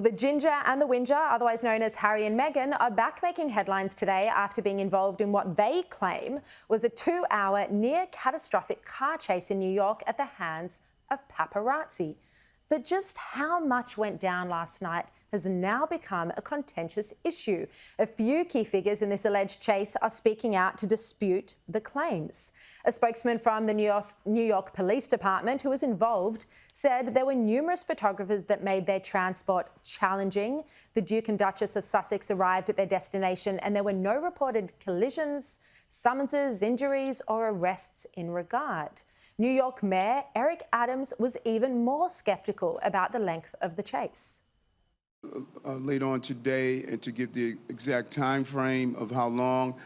Well, the Ginger and the Whinger, otherwise known as Harry and Meghan, are back making headlines today after being involved in what they claim was a 2-hour near-catastrophic car chase in New York at the hands of paparazzi. But just how much went down last night has now become a contentious issue. A few key figures in this alleged chase are speaking out to dispute the claims. A spokesman from the New York Police Department who was involved said there were numerous photographers that made their transport challenging. The Duke and Duchess of Sussex arrived at their destination and there were no reported collisions, summonses, injuries or arrests in regard. New York Mayor Eric Adams was even more sceptical about the length of the chase. Later on today, and to give the exact time frame of how long,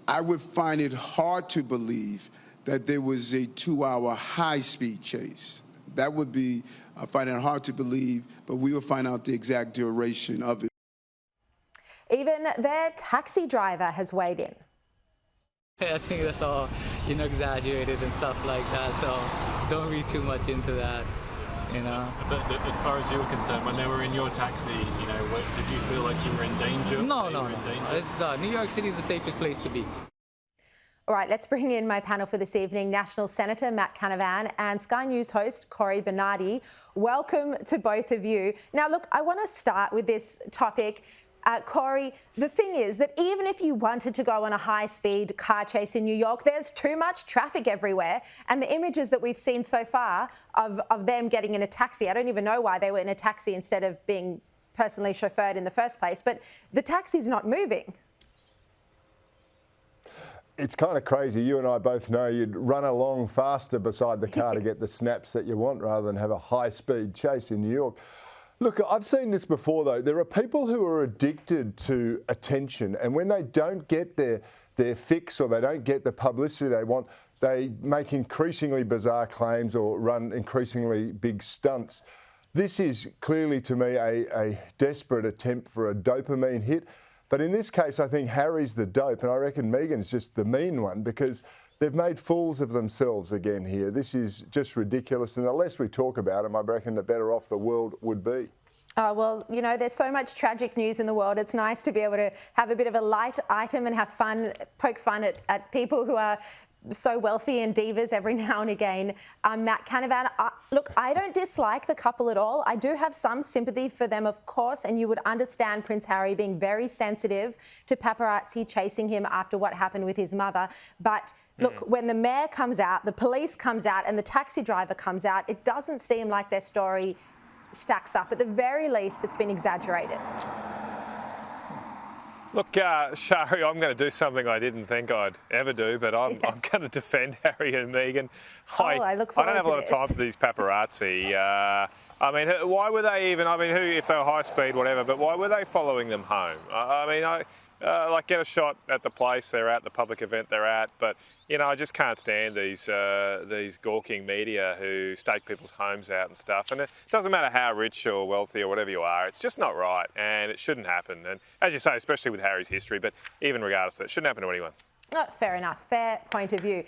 I would find it hard to believe that there was a 2-hour high-speed chase. That would be, I find it hard to believe, but we will find out the exact duration of it. Even their taxi driver has weighed in. I think that's all, exaggerated and stuff like that, so don't read too much into that, But as far as you were concerned, when they were in your taxi, did you feel like you were in danger? No. New York City is the safest place to be. All right, let's bring in my panel for this evening, National Senator Matt Canavan and Sky News host Cory Bernardi. Welcome to both of you. Now, look, I want to start with this topic. Cory, the thing is that even if you wanted to go on a high-speed car chase in New York, there's too much traffic everywhere. And the images that we've seen so far of them getting in a taxi, I don't even know why they were in a taxi instead of being personally chauffeured in the first place, but the taxi's not moving. It's kind of crazy. You and I both know you'd run along faster beside the car to get the snaps that you want rather than have a high-speed chase in New York. Look, I've seen this before, though. There are people who are addicted to attention, and when they don't get their fix or they don't get the publicity they want, they make increasingly bizarre claims or run increasingly big stunts. This is clearly, to me, a desperate attempt for a dopamine hit. But in this case, I think Harry's the dope, and I reckon Meghan's just the mean one because they've made fools of themselves again here. This is just ridiculous, and the less we talk about them, I reckon the better off the world would be. Well, there's so much tragic news in the world. It's nice to be able to have a bit of a light item and have fun, poke fun at people who are so wealthy and divas every now and again. Matt Canavan, look, I don't dislike the couple at all. I do have some sympathy for them, of course, and you would understand Prince Harry being very sensitive to paparazzi chasing him after what happened with his mother. But look, when the mayor comes out, the police comes out and the taxi driver comes out, it doesn't seem like their story stacks up. At the very least, it's been exaggerated. Look, Sharri, I'm going to do something I didn't think I'd ever do, but I'm going to defend Harry and Meghan. I look forward I don't have a lot of time for these paparazzi. I mean, why were they even, if they were high speed, whatever, but why were they following them home? Like get a shot at the place they're at, the public event they're at, but, I just can't stand these gawking media who stake people's homes out and stuff. And it doesn't matter how rich or wealthy or whatever you are, it's just not right and it shouldn't happen. And as you say, especially with Harry's history, but even regardless of it, shouldn't happen to anyone. Oh, fair enough. Fair point of view.